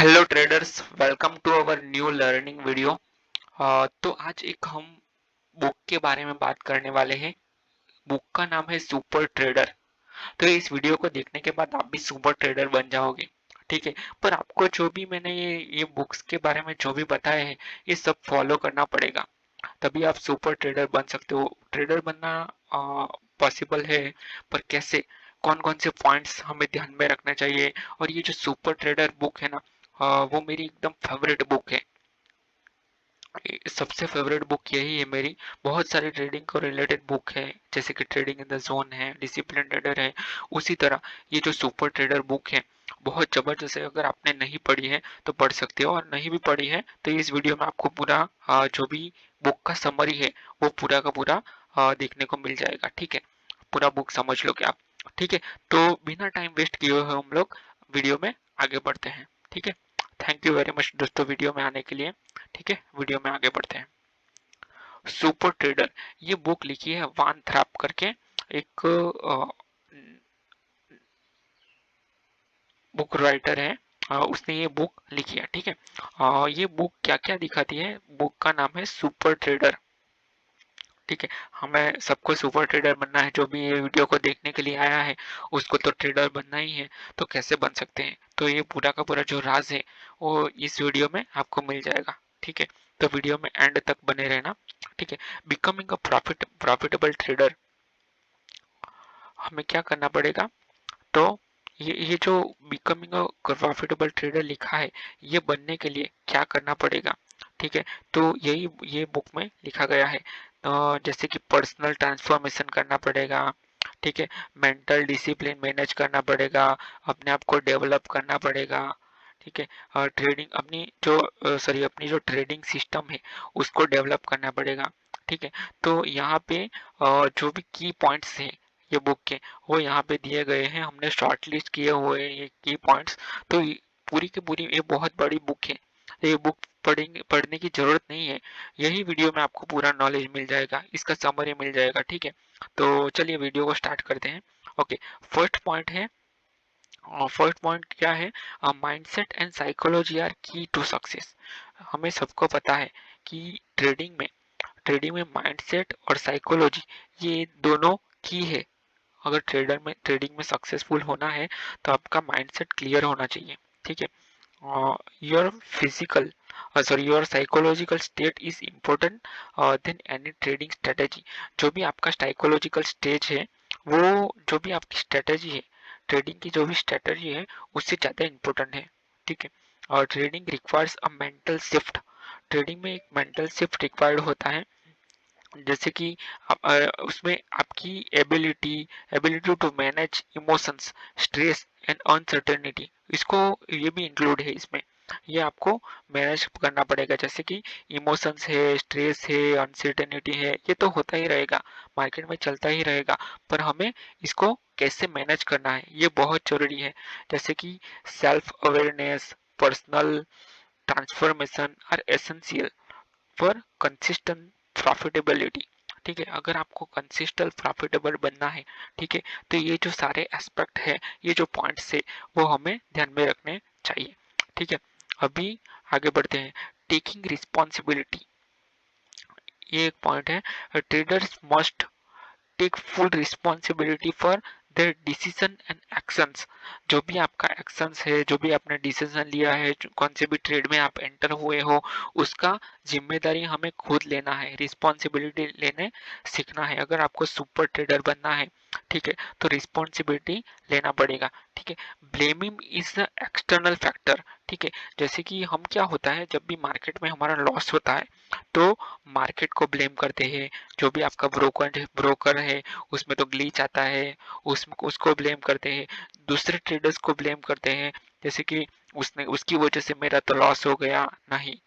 Hello traders, welcome to our new learning video. तो आज एक हम बुक के बारे में बात करने वाले हैं। बुक का नाम है सुपर ट्रेडर। तो इस वीडियो को देखने के बाद आप भी सुपर ट्रेडर बन जाओगे, ठीक है। पर आपको जो भी मैंने ये बुक्स के बारे में जो भी बताया है, ये सब फॉलो करना पड़ेगा, तभी आप सुपर ट्रेडर बन सकते हो। ट्रेडर बनना पॉसिबल है, पर कैसे, कौन कौन से पॉइंट्स हमें ध्यान में रखना चाहिए। और ये जो सुपर ट्रेडर बुक है ना, वो मेरी एकदम फेवरेट बुक है। सबसे फेवरेट बुक यही है मेरी। बहुत सारी ट्रेडिंग को रिलेटेड बुक है, जैसे कि ट्रेडिंग इन द जोन है, डिसिप्लिन ट्रेडर है। उसी तरह ये जो सुपर ट्रेडर बुक है, बहुत जबरदस्त है। अगर आपने नहीं पढ़ी है तो पढ़ सकते हो, और नहीं भी पढ़ी है तो इस वीडियो में आपको पूरा जो भी बुक का समरी है वो पूरा का पूरा देखने को मिल जाएगा, ठीक है। पूरा बुक समझ लोगे आप, ठीक है। तो बिना टाइम वेस्ट किए हुए हम लोग वीडियो में आगे बढ़ते हैं, ठीक है। थैंक यू वेरी मच दोस्तों वीडियो में आने के लिए, ठीक है। वीडियो में आगे बढ़ते हैं। सुपर ट्रेडर, ये बुक लिखी है वान थ्राप करके, एक बुक राइटर है। उसने ये बुक लिखी है, ठीक है। ये बुक क्या क्या दिखाती है, बुक का नाम है सुपर ट्रेडर, ठीक है। हमें सबको सुपर ट्रेडर बनना है। जो भी ये वीडियो को देखने के लिए आया है उसको तो ट्रेडर बनना ही है। तो कैसे बन सकते हैं, तो ये पूरा का पूरा जो राज है वो इस वीडियो में आपको मिल जाएगा, ठीक है। तो वीडियो में एंड तक बने रहना, ठीक है। बिकमिंग अ प्रॉफिटेबल ट्रेडर, हमें क्या करना पड़ेगा। तो ये जो बिकमिंग अ प्रॉफिटेबल ट्रेडर लिखा है, ये बनने के लिए क्या करना पड़ेगा, ठीक है। तो यही ये बुक में लिखा गया है। जैसे कि पर्सनल ट्रांसफॉर्मेशन करना पड़ेगा, ठीक है। मेंटल डिसिप्लिन मैनेज करना पड़ेगा, अपने आप को डेवलप करना पड़ेगा, ठीक है। ट्रेडिंग अपनी जो ट्रेडिंग सिस्टम है उसको डेवलप करना पड़ेगा, ठीक है। तो यहाँ पे जो भी की पॉइंट्स हैं ये बुक के, वो यहाँ पे दिए गए हैं। हमने शॉर्ट लिस्ट किए हुए हैं ये की पॉइंट्स। तो पूरी की पूरी ये बहुत बड़ी बुक है। ये बुक पढ़ने की जरूरत नहीं है। यही वीडियो में आपको पूरा नॉलेज मिल जाएगा, इसका समरी मिल जाएगा, ठीक है। तो चलिए वीडियो को स्टार्ट करते हैं। ओके, फर्स्ट पॉइंट है, फर्स्ट पॉइंट क्या है, माइंडसेट एंड साइकोलॉजी आर की टू सक्सेस। हमें सबको पता है कि ट्रेडिंग में माइंडसेट और साइकोलॉजी, ये दोनों की है। अगर ट्रेडिंग में सक्सेसफुल होना है तो आपका माइंडसेट क्लियर होना चाहिए, ठीक है। Your physical your psychological state is important then any trading strategy. जो भी आपका साइकोलॉजिकल स्टेज है, वो जो भी आपकी स्ट्रेटेजी है, ट्रेडिंग की जो भी स्ट्रेटेजी है, उससे ज़्यादा इम्पोर्टेंट है, ठीक है। और trading requires a mental shift. Trading में एक मेंटल शिफ्ट रिक्वायर्ड होता है। जैसे कि उसमें आपकी ability to manage emotions, stress and uncertainty, इसको ये भी इंक्लूड है इसमें। ये आपको मैनेज करना पड़ेगा। जैसे कि इमोशंस है, स्ट्रेस है, अनसर्टेनिटी है, ये तो होता ही रहेगा, मार्केट में चलता ही रहेगा। पर हमें इसको कैसे मैनेज करना है ये बहुत जरूरी है। जैसे कि self awareness, personal transformation are essential for consistent profitability, ठीक है। अगर आपको कंसिस्टेंट प्रॉफिटेबल बनना है, ठीक है, तो ये जो सारे एस्पेक्ट है, ये जो पॉइंट्स है, वो हमें ध्यान में रखने चाहिए, ठीक है। अभी आगे बढ़ते हैं। टेकिंग रिस्पॉन्सिबिलिटी, ये एक पॉइंट है। Traders must take full responsibility for their decision and actions. जो भी आपका एक्शंस है, जो भी आपने डिसीजन लिया है, कौन से भी ट्रेड में आप एंटर हुए हो, उसका जिम्मेदारी हमें खुद लेना है, रिस्पॉन्सिबिलिटी लेने सीखना है। अगर आपको सुपर ट्रेडर बनना है, ठीक है, तो रिस्पॉन्सिबिलिटी लेना पड़ेगा, ठीक है। Blaming is the external factor, ठीक है। जैसे कि हम क्या होता है, जब भी मार्केट में हमारा लॉस होता है तो मार्केट को ब्लेम करते हैं। जो भी आपका ब्रोकर है उसमें तो ग्लिच आता है, उसको ब्लेम करते हैं, दूसरे ट्रेडर्स को ब्लेम करते हैं। जैसे कि उसने उसकी वजह से मेरा तो लॉस हो गया, नहीं,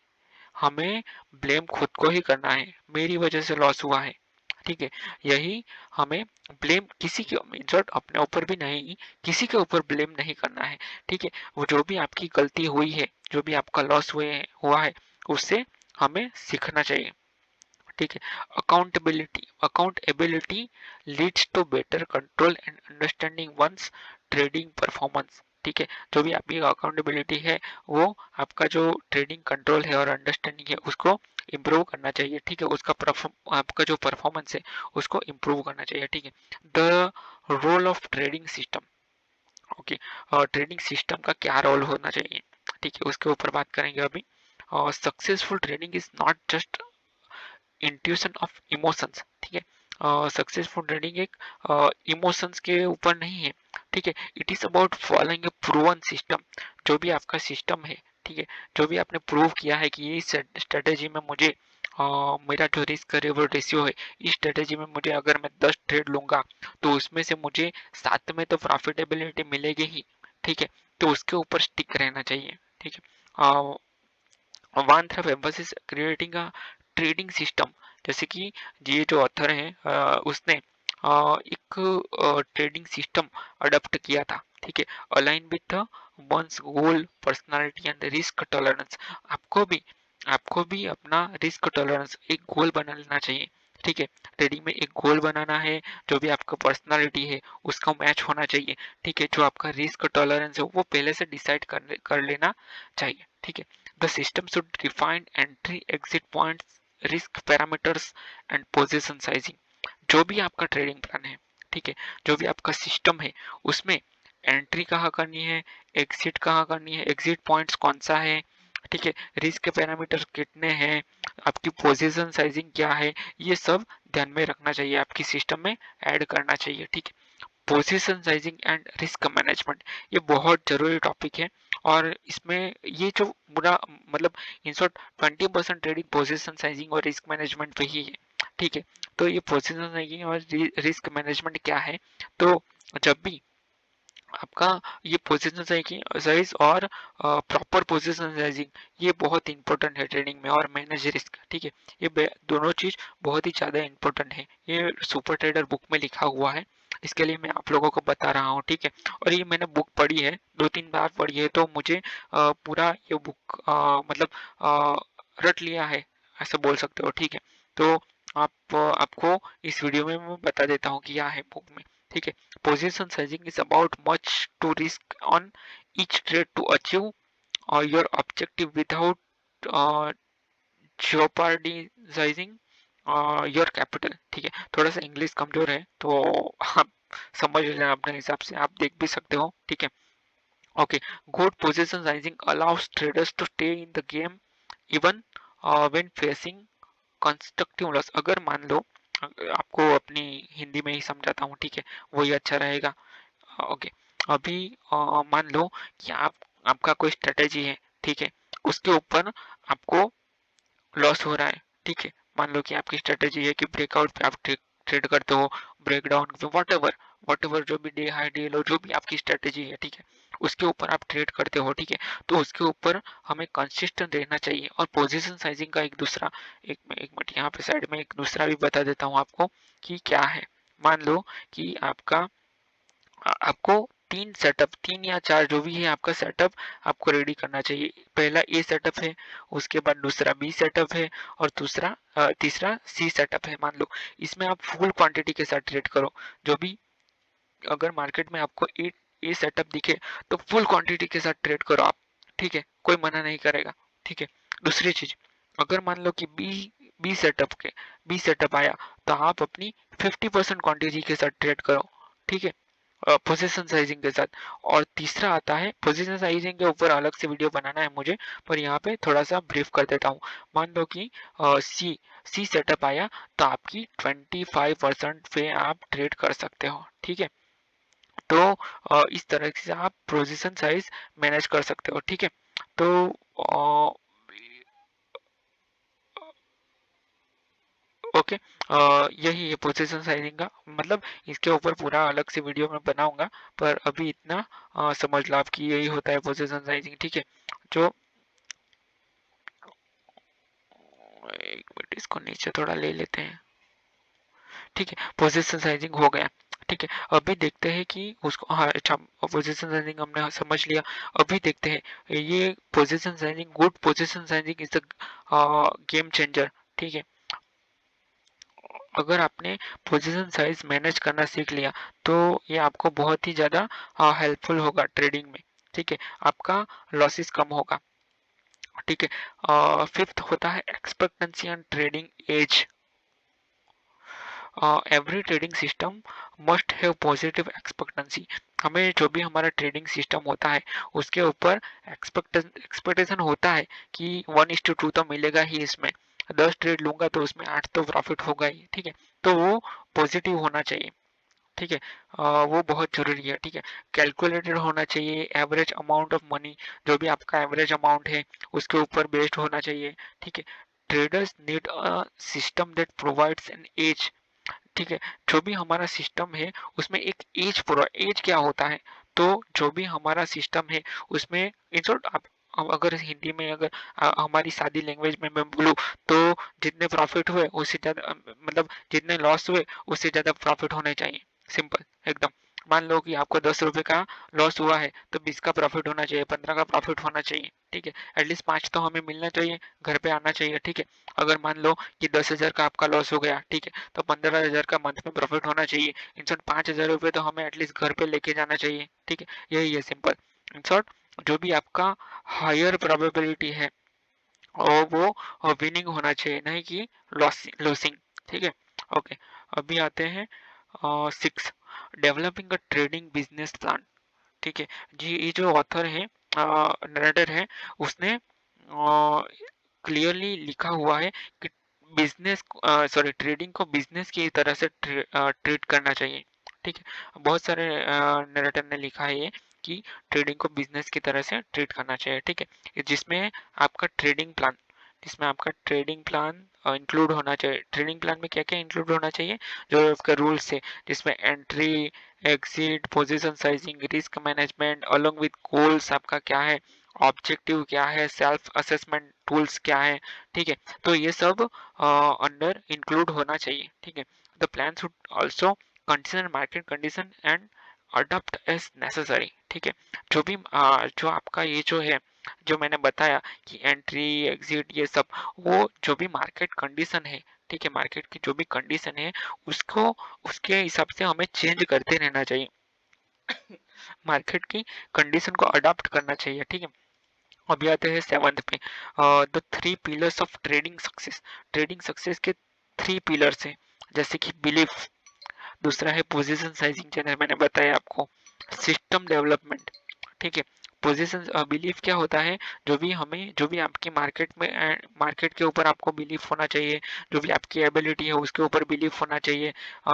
हमें ब्लेम खुद को ही करना है, मेरी वजह से लॉस हुआ है, ठीक है। यही हमें ब्लेम किसी के जरूरत अपने ऊपर भी नहीं, किसी के ऊपर ब्लेम नहीं करना है, ठीक है। वो जो भी आपकी गलती हुई है, जो भी आपका लॉस हुआ है, उससे हमें सीखना चाहिए, ठीक है। Accountability leads to better control and understanding one's trading performance, ठीक है। जो भी आपकी अकाउंटेबिलिटी है वो आपका जो ट्रेडिंग कंट्रोल है और अंडरस्टैंडिंग है उसको इम्प्रूव करना चाहिए, ठीक है। उसका आपका जो परफॉर्मेंस है उसको इम्प्रूव करना चाहिए, ठीक है। The role of trading system, okay. Trading system का क्या रोल होना चाहिए, ठीक है, उसके ऊपर बात करेंगे अभी। Successful trading is not just intuition of emotions, ठीक है। सक्सेसफुल ट्रेडिंग एक इमोशंस के ऊपर नहीं है, ठीक है। It is about following A proven system. जो भी आपका सिस्टम है, ठीक है, जो भी आपने प्रूव किया है कि ये स्ट्रेटेजी में मुझे मेरा जो रिस्क रिवॉर्ड रेशियो है, इस स्ट्रेटेजी में मुझे अगर मैं 10 ट्रेड लूंगा तो उसमें से मुझे 7 में तो प्रॉफिटेबिलिटी मिलेगी ही, ठीक है। तो उसके ऊपर स्टिक रहना चाहिए, ठीक है। Van Tharp emphasis creating a trading system, जैसे कि ये जो ऑथर है उसने एक ट्रेडिंग सिस्टम अडॉप्ट किया था, ठीक है, align with one's goal personality and risk tolerance. आपको भी अपना रिस्क टॉलरेंस एक गोल बना लेना चाहिए, ठीक है। ट्रेडिंग में एक गोल बनाना है, जो भी आपका पर्सनालिटी है उसका मैच होना चाहिए, ठीक है। जो आपका रिस्क टॉलरेंस है वो पहले से डिसाइड कर लेना चाहिए, ठीक है। The system should define entry exit points, risk parameters and position sizing। जो भी आपका ट्रेडिंग प्लान है, ठीक है, जो भी आपका सिस्टम है उसमें एंट्री कहाँ करनी है, एग्जिट कहाँ करनी है, एग्जिट पॉइंट्स कौन सा है, ठीक है, रिस्क के पैरामीटर कितने हैं, आपकी पोजीशन साइजिंग क्या है, ये सब ध्यान में रखना चाहिए, आपकी सिस्टम में ऐड करना चाहिए, ठीक है। Position sizing and risk management, ये बहुत जरूरी टॉपिक है। और इसमें ये जो पूरा मतलब in short 20% trading position sizing और रिस्क मैनेजमेंट पे ही है, ठीक है। तो ये पोजीशन साइजिंग और रिस्क मैनेजमेंट क्या है, तो जब भी आपका ये पोजीशन साइज और प्रॉपर पोजीशन साइजिंग ये बहुत इंपॉर्टेंट है ट्रेडिंग में, और मैनेज रिस्क, ठीक है। ये दोनों चीज बहुत ही ज्यादा इंपॉर्टेंट है, ये सुपर ट्रेडर बुक में लिखा हुआ है, इसके लिए मैं आप लोगों को बता रहा हूँ, ठीक है। और ये मैंने बुक पढ़ी है, 2-3 बार पढ़ी है, तो मुझे पूरा ये बुक मतलब रट लिया है, ऐसा बोल सकते हो, ठीक है। तो आपको इस वीडियो में मैं बता देता हूँ कि क्या है बुक में, ठीक है। Position sizing is about much to risk on each trade to achieve your objective without uh, jeopardizing your capital, ठीक है। थोड़ा सा इंग्लिश कमजोर है तो आप समझ लेना अपने हिसाब से, आप देख भी सकते हो, ठीक है। Okay, good position sizing allows traders to stay in the game even when facing constructive loss. अगर मान लो आपको अपनी हिंदी में ही समझाता हूँ, ठीक है, वही अच्छा रहेगा। ओके, अभी मान लो कि आपका कोई स्ट्रेटेजी है, ठीक है, उसके ऊपर आपको लॉस हो रहा है, ठीक है। मान लो कि आपकी स्ट्रेटेजी है कि ब्रेकआउट पे आप ट्रेड करते हो, ब्रेकडाउन पे, वट एवर जो भी डे हाई डे लो, जो भी आपकी स्ट्रेटेजी है, ठीक है, उसके ऊपर आप ट्रेड करते हो, ठीक है। तो उसके ऊपर हमें कंसिस्टेंट रहना चाहिए। और पोजीशन साइजिंग का एक मिनट यहाँ पे साइड में एक दूसरा भी बता देता हूँ आपको कि क्या है। मान लो कि आपको तीन या चार जो भी है आपका सेटअप आपको रेडी करना चाहिए। पहला ए सेटअप है, उसके बाद दूसरा बी सेटअप है, और तीसरा सी सेटअप है। मान लो इसमें आप फुल क्वांटिटी के साथ ट्रेड करो। जो भी अगर मार्केट में आपको ए सेटअप दिखे तो फुल क्वांटिटी के साथ ट्रेड करो आप, ठीक है, कोई मना नहीं करेगा, ठीक है। दूसरी चीज, अगर मान लो कि बी सेटअप आया तो आप अपनी 50% क्वांटिटी के साथ ट्रेड करो, ठीक है, पोजीशन साइजिंग के साथ। और तीसरा आता है, पोजीशन साइजिंग के ऊपर अलग से वीडियो बनाना है मुझे, पर यहाँ पे थोड़ा सा ब्रीफ कर देता हूँ। मान लो कि सी सी सेटअप आया तो आपकी 25% पे आप ट्रेड कर सकते हो, ठीक है। तो इस तरह से आप पोजीशन साइज मैनेज कर सकते हो, ठीक है। तो ओके, यही है पोजीशन साइजिंग का मतलब। इसके ऊपर पूरा अलग से वीडियो में बनाऊंगा, पर अभी इतना समझ लो आपकी यही होता है पोजीशन साइजिंग, ठीक है। जो एक मिनट इसको नीचे थोड़ा ले लेते हैं, ठीक है, पोजीशन साइजिंग हो गया, ठीक है। अभी देखते हैं कि उसको, हाँ अच्छा, पोजीशन साइजिंग हमने समझ लिया। अभी देखते हैं ये position sizing, good position sizing is the game changer, ठीक है। अगर आपने पोजीशन साइज मैनेज करना सीख लिया तो ये आपको बहुत ही ज़्यादा हेल्पफुल होगा ट्रेडिंग में, ठीक है, आपका लॉसेस कम होगा। ठीक है, फिफ्थ होता है expectancy and trading edge. Every trading system must have positive expectancy. हमें जो भी हमारा ट्रेडिंग सिस्टम होता है उसके ऊपर एक्सपेक्टेशन होता है कि 1:2 तो मिलेगा ही इसमें, 10 ट्रेड लूंगा तो उसमें 8 तो प्रॉफिट होगा ही। ठीक है, तो वो पॉजिटिव होना चाहिए। ठीक है, वो बहुत जरूरी है। ठीक है, कैलकुलेटेड होना चाहिए। एवरेज अमाउंट ऑफ मनी, जो भी आपका एवरेज अमाउंट है उसके ऊपर बेस्ड होना चाहिए। ठीक है, traders need a system that provides an edge. ठीक है, जो भी हमारा सिस्टम है उसमें एक एज पूरा, एज क्या होता है, तो जो भी हमारा सिस्टम है उसमें इन शॉर्ट आप अगर हिंदी में अगर हमारी सादी लैंग्वेज में मैं बोलूँ तो जितने प्रॉफिट हुए उससे ज्यादा मतलब जितने लॉस हुए उससे ज्यादा प्रॉफिट होने चाहिए। सिंपल एकदम। मान लो कि आपको 10 रुपए का लॉस हुआ है तो 20 का प्रॉफिट होना चाहिए, 15 का प्रॉफिट होना चाहिए। ठीक है, एटलीस्ट 5 तो हमें मिलना चाहिए, घर पे आना चाहिए। ठीक है, अगर मान लो कि 10,000 का आपका लॉस हो गया, ठीक है, तो 15,000 का मंथ में प्रॉफिट होना चाहिए। इन शॉर्ट 5,000 रुपये तो हमें एटलीस्ट घर पे लेके जाना चाहिए। ठीक है, यही है सिंपल। इन शॉर्ट जो भी आपका हायर प्रोबेबिलिटी है और वो विनिंग होना चाहिए, नहीं कि लॉसिंग। ठीक है, ओके। अभी आते हैं 6, डेवलपिंग अ ट्रेडिंग बिजनेस प्लान। ठीक है जी, ये जो ऑथर है, नरेटर है, उसने क्लियरली लिखा हुआ है कि बिजनेस सॉरी ट्रेडिंग को बिजनेस की तरह से ट्रीट करना चाहिए। ठीक है, बहुत सारे नरेटर ने लिखा है ये कि ट्रेडिंग को बिजनेस की तरह से ट्रीट करना चाहिए। ठीक है, जिसमें आपका ट्रेडिंग प्लान जिसमें आपका ट्रेडिंग प्लान इंक्लूड होना चाहिए। ट्रेडिंग प्लान में क्या क्या इंक्लूड होना चाहिए, जो उसका रूल्स है, जिसमें entry, exit, position sizing, risk management along with goals आपका क्या है, ऑब्जेक्टिव क्या है, सेल्फ असेसमेंट टूल्स क्या है। ठीक है, तो ये सब अंडर इंक्लूड होना चाहिए। ठीक है, the plan should also consider market condition and adopt as necessary. ठीक है, जो भी जो आपका ये जो है, जो मैंने बताया कि एंट्री एग्जिट ये सब, वो जो भी मार्केट कंडीशन है, ठीक है, मार्केट की जो भी कंडीशन है उसको उसके हिसाब से हमें चेंज करते रहना चाहिए। मार्केट की कंडीशन को अडॉप्ट करना चाहिए। ठीक है, अभी आते हैं 7th पे, the 3 pillars of trading success. Trading success के 3 पिलर्स हैं, जैसे कि बिलीफ, दूसरा है पोजीशन साइजिंग, जैसे मैंने बताया आपको, सिस्टम डेवलपमेंट। ठीक है, पोजीशन बिलीफ क्या होता है, जो भी आपकी मार्केट में मार्केट के ऊपर आपको बिलीफ होना चाहिए, जो भी आपकी एबिलिटी है उसके ऊपर बिलीफ होना चाहिए।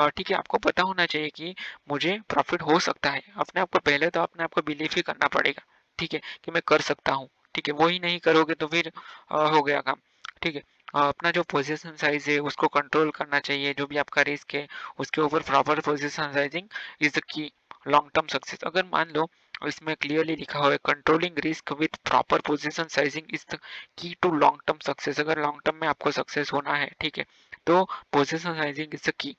ठीक है, आपको पता होना चाहिए कि मुझे प्रॉफिट हो सकता है। अपने आप को पहले तो अपने आप को बिलीफ ही करना पड़ेगा। ठीक है, कि मैं कर सकता हूँ। ठीक है, वो ही नहीं करोगे तो फिर हो गया काम। ठीक है, अपना जो पोजीशन साइज है उसको कंट्रोल करना चाहिए, जो भी आपका रिस्क है उसके ऊपर proper position sizing is the key long term success. अगर मान लो इसमें क्लियरली लिखा हुआ है controlling risk with proper position sizing is the key to long term success. अगर लॉन्ग टर्म में आपको सक्सेस होना है, ठीक है, तो पोजीशन साइजिंग इज द की।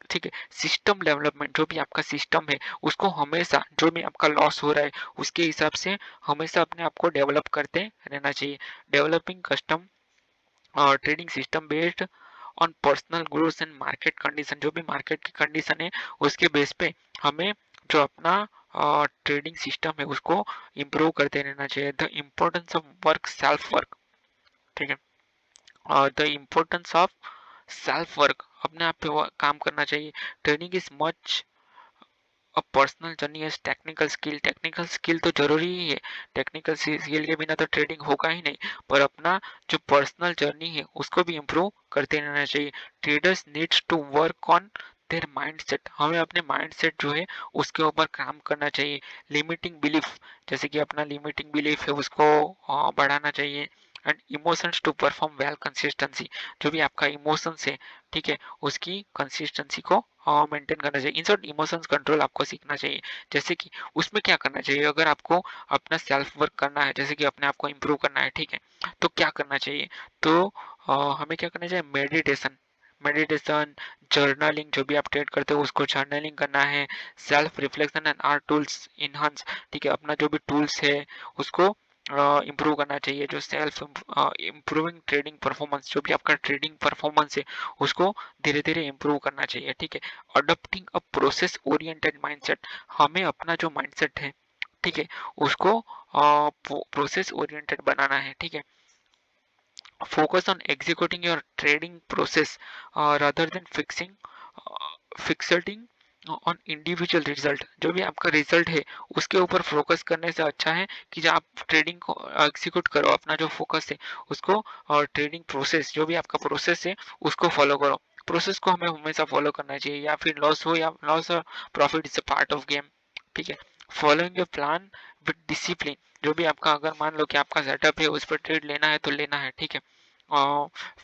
ठीक है, सिस्टम डेवलपमेंट, जो भी आपका सिस्टम है उसको हमेशा, जो भी आपका लॉस हो रहा है उसके हिसाब से हमेशा अपने आप को डेवलप करते रहना चाहिए। Developing custom trading system based on personal growth and market condition, जो भी मार्केट की कंडीशन है उसके बेस पे हमें जो अपना ट्रेडिंग सिस्टम है उसको इम्प्रूव करते रहना चाहिए। The importance of work self work. ठीक है, the importance of self work, अपने आप पे काम करना चाहिए। Trading is much a personal journey as technical skill. Technical skill तो जरूरी ही है, टेक्निकल स्किल के बिना तो ट्रेडिंग होगा ही नहीं, पर अपना जो पर्सनल जर्नी है उसको भी इम्प्रूव करते रहना चाहिए। Traders needs to work on their mindset, हमें अपने माइंडसेट जो है उसके ऊपर काम करना चाहिए। लिमिटिंग बिलीफ, जैसे कि अपना लिमिटिंग बिलीफ है उसको बढ़ाना चाहिए। And emotions to perform well consistency, जो भी आपका इमोशंस है, ठीक है, उसकी कंसिस्टेंसी को मेंटेन करना चाहिए। इन शॉर्ट इमोशंस कंट्रोल आपको सीखना चाहिए। जैसे कि उसमें क्या करना चाहिए, अगर आपको अपना सेल्फ वर्क करना है, जैसे कि अपने आप को इम्प्रूव करना है, ठीक है, तो क्या करना चाहिए, तो हमें क्या करना चाहिए, मेडिटेशन, मेडिटेशन, जर्नलिंग, जो भी आप ट्रेड करते हो उसको जर्नलिंग करना है। Self reflection and are tools enhance, ठीक है, अपना जो भी टूल्स है उसको इम्प्रूव करना चाहिए। जो सेल्फ इम्प्रूविंग ट्रेडिंग परफॉर्मेंस, जो भी आपका ट्रेडिंग परफॉर्मेंस है उसको धीरे धीरे इम्प्रूव करना चाहिए। ठीक है, adopting a process oriented mindset, हमें अपना जो माइंडसेट है, ठीक है, उसको प्रोसेस ओरिएंटेड बनाना है। ठीक है, focus on executing your trading process rather than fixating on individual result. जो भी आपका रिजल्ट है उसके ऊपर फोकस करने से अच्छा है कि जब आप ट्रेडिंग को एग्जीक्यूट करो, अपना जो फोकस है उसको, और ट्रेडिंग प्रोसेस जो भी आपका प्रोसेस है उसको फॉलो करो। प्रोसेस को हमें हमेशा फॉलो करना चाहिए, या फिर लॉस हो या loss, profit is a part of game. ठीक है, following your plan with discipline. जो भी आपका, अगर मान लो कि आपका सेटअप है उस पर ट्रेड लेना है तो लेना है। ठीक है,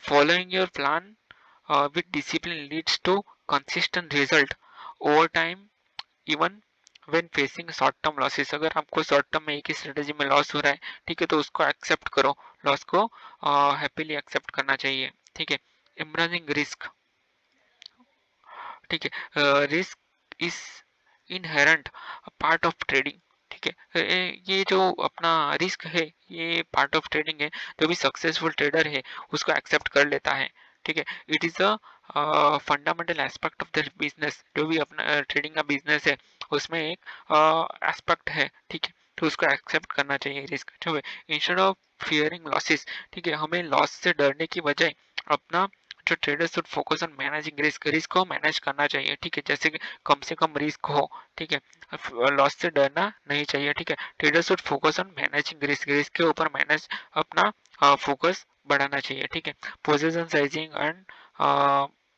following your plan with discipline leads to consistent result over time, even when facing short term losses. अगर आपको शॉर्ट टर्म में एक ही स्ट्रेटेजी में लॉस हो रहा है, ठीक है, तो उसको एक्सेप्ट करो, लॉस को हैप्पीली एक्सेप्ट करना चाहिए। ठीक है, एम्ब्रेसिंग रिस्क। ठीक है, risk is inherent part of trading. ठीक है, ये जो अपना रिस्क है ये पार्ट ऑफ ट्रेडिंग है। जो भी सक्सेसफुल ट्रेडर है उसको एक्सेप्ट कर लेता है। ठीक है, it is a fundamental aspect of the business. जो भी अपना ट्रेडिंग का बिजनेस है उसमें एक एस्पेक्ट है। ठीक है, तो उसको एक्सेप्ट करना चाहिए रिस्क जो है, इंस्टेड ऑफ फियरिंग लॉसेस। ठीक है, हमें लॉस से डरने की बजाय अपना जो traders should focus on managing risk, risk को मैनेज करना चाहिए। ठीक है, जैसे कि कम से कम रिस्क हो। ठीक है, लॉस से डरना नहीं चाहिए। ठीक है, traders should focus on managing risk, risk के ऊपर मैनेज अपना फोकस बढ़ाना चाहिए। ठीक है, position sizing and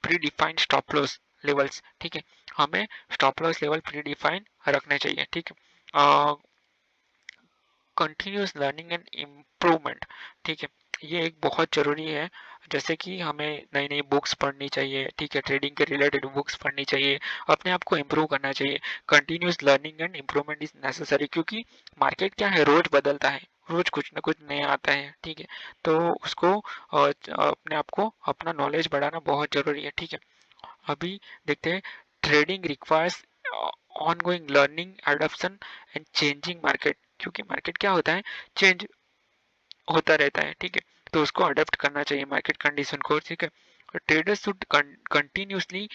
pre defined stop loss levels. ठीक है, हमें stop loss level pre define रखने चाहिए। ठीक है, कंटिन्यूस लर्निंग एंड इम्प्रूवमेंट। ठीक है, ये एक बहुत जरूरी है। जैसे कि हमें नई नई बुक्स पढ़नी चाहिए। ठीक है, ट्रेडिंग के रिलेटेड बुक्स पढ़नी चाहिए, अपने आप को इम्प्रूव करना चाहिए। Continuous learning and improvement is necessary, क्योंकि मार्केट क्या है, रोज बदलता है, रोज कुछ ना कुछ नया आता है। ठीक है, तो उसको अपने आप को अपना नॉलेज बढ़ाना बहुत जरूरी है। ठीक है, अभी देखते हैं, trading requires ongoing learning, adoption and changing market. क्योंकि मार्केट क्या होता है, चेंज होता रहता है। ठीक है, तो उसको अडेप्ट करना चाहिए मार्केट कंडीशन को। ठीक है, traders should continuously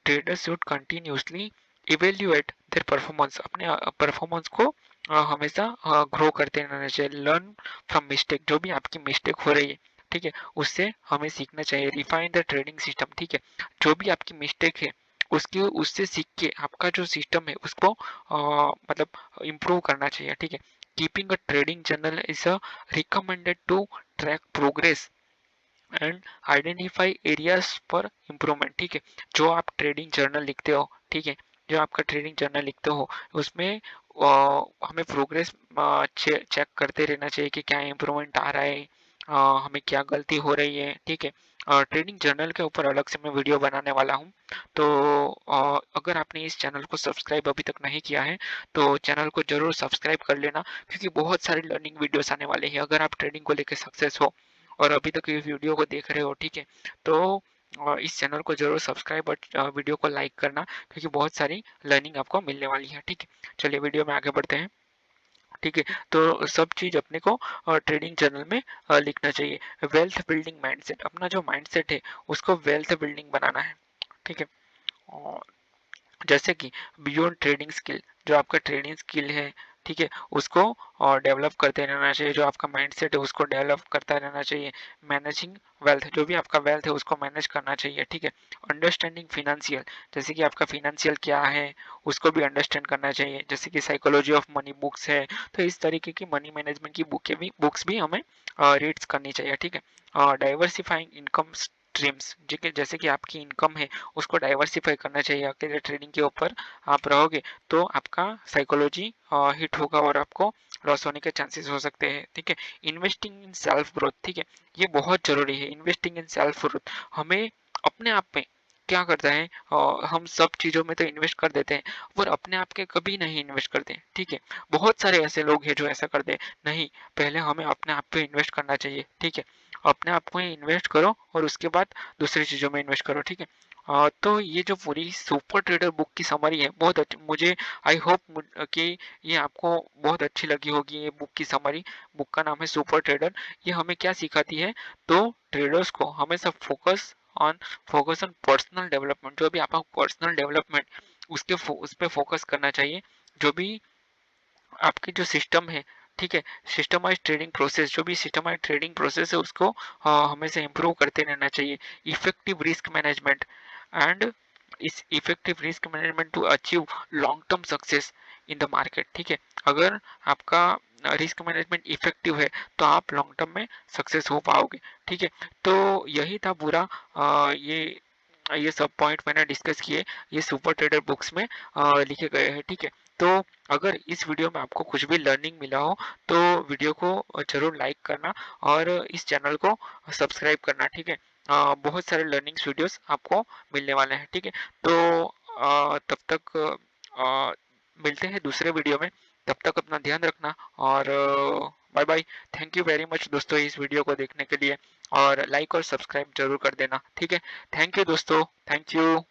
traders should continuously evaluate their performance. अपने परफॉर्मेंस को हमेशा ग्रो करते रहना चाहिए। Learn from mistake. जो भी आपकी मिस्टेक हो रही है, ठीक है, उससे हमें सीखना चाहिए। Refine the trading system. ठीक है, जो भी आपकी मिस्टेक है उसकी, उससे सीख के आपका जो सिस्टम है उसको मतलब इम्प्रूव करना चाहिए। ठीक है, keeping a trading journal is a recommended to track progress and identify areas for improvement. ठीक है, जो आप ट्रेडिंग जर्नल लिखते हो, ठीक है, जो आपका ट्रेडिंग जर्नल लिखते हो उसमें हमें प्रोग्रेस चेक करते रहना चाहिए कि क्या इम्प्रूवमेंट आ रहा है, हमें क्या गलती हो रही है। ठीक है, ट्रेडिंग जर्नल के ऊपर अलग से मैं वीडियो बनाने वाला हूँ। तो अगर आपने इस चैनल को सब्सक्राइब अभी तक नहीं किया है तो चैनल को जरूर सब्सक्राइब कर लेना, क्योंकि बहुत सारे लर्निंग वीडियोस आने वाले हैं। अगर आप ट्रेडिंग को लेकर सक्सेस हो और अभी तक इस वीडियो को देख रहे हो, ठीक है, तो इस चैनल को जरूर सब्सक्राइब और वीडियो को लाइक करना, क्योंकि बहुत सारी लर्निंग आपको मिलने वाली है। ठीक है, चलिए वीडियो में आगे बढ़ते हैं। ठीक है, तो सब चीज अपने को ट्रेडिंग जर्नल में लिखना चाहिए। वेल्थ बिल्डिंग माइंडसेट, अपना जो माइंडसेट है उसको वेल्थ बिल्डिंग बनाना है। ठीक है, और जैसे कि बियॉन्ड ट्रेडिंग स्किल, जो आपका ट्रेडिंग स्किल है, ठीक है, उसको और डेवलप करते रहना चाहिए। जो आपका माइंडसेट है उसको डेवलप करता रहना चाहिए। मैनेजिंग वेल्थ, जो भी आपका वेल्थ है उसको मैनेज करना चाहिए। ठीक है, अंडरस्टैंडिंग फिनेंशियल, जैसे कि आपका फिनेंशियल क्या है उसको भी अंडरस्टैंड करना चाहिए। जैसे कि साइकोलॉजी ऑफ मनी बुक्स है, तो इस तरीके की मनी मैनेजमेंट की बुक्स भी हमें रीड्स करनी चाहिए। ठीक है, डाइवर्सिफाइंग इनकम स्ट्रीम्स, जैसे कि आपकी इनकम है उसको डाइवर्सिफाई करना चाहिए। अकेले ट्रेडिंग के ऊपर आप रहोगे तो आपका साइकोलॉजी हिट होगा और आपको लॉस होने के चांसेस हो सकते हैं। ठीक है, इन्वेस्टिंग इन सेल्फ ग्रोथ, ठीक है, ये बहुत जरूरी है। इन्वेस्टिंग इन सेल्फ ग्रोथ हमें अपने आप में क्या करता है, हम सब चीजों में तो इन्वेस्ट कर देते हैं पर अपने आप के कभी नहीं इन्वेस्ट करते हैं। ठीक है, बहुत सारे ऐसे लोग हैं जो ऐसा करते हैं। नहीं, पहले हमें अपने आप पे इन्वेस्ट करना चाहिए। ठीक है, अपने आप में इन्वेस्ट करो और उसके बाद दूसरी चीजों में इन्वेस्ट करो। ठीक है, तो ये जो पूरी सुपर ट्रेडर बुक की समरी है बहुत अच्छी, मुझे आई होप कि ये आपको बहुत अच्छी लगी होगी। ये बुक की समरी, बुक का नाम है सुपर ट्रेडर। ये हमें क्या सिखाती है, तो ट्रेडर्स को हमेशा फोकस ऑन पर्सनल डेवलपमेंट, जो भी आपका पर्सनल डेवलपमेंट उस पर फोकस करना चाहिए। जो भी आपकी जो सिस्टम है, ठीक है, सिस्टमाइज्ड ट्रेडिंग प्रोसेस, जो भी सिस्टमाइज्ड ट्रेडिंग प्रोसेस है उसको हमेशा इम्प्रूव करते रहना चाहिए। Effective risk management and is effective risk management to achieve long term success in the market, ठीक है। अगर आपका रिस्क मैनेजमेंट इफेक्टिव है तो आप लॉन्ग टर्म में सक्सेस हो पाओगे, ठीक है। तो यही था पूरा ये सब पॉइंट मैंने डिस्कस किए, ये सुपर ट्रेडर बुक्स में लिखे गए हैं, ठीक है। तो अगर इस वीडियो में आपको कुछ भी लर्निंग मिला हो तो वीडियो को जरूर लाइक करना और इस चैनल को सब्सक्राइब करना, ठीक है। बहुत सारे लर्निंग वीडियोस आपको मिलने वाले हैं, ठीक है। तो तब तक मिलते हैं दूसरे वीडियो में। तब तक अपना ध्यान रखना और bye bye. Thank you very much दोस्तों इस वीडियो को देखने के लिए, और लाइक और सब्सक्राइब जरूर कर देना, ठीक है। थैंक यू दोस्तों, थैंक यू।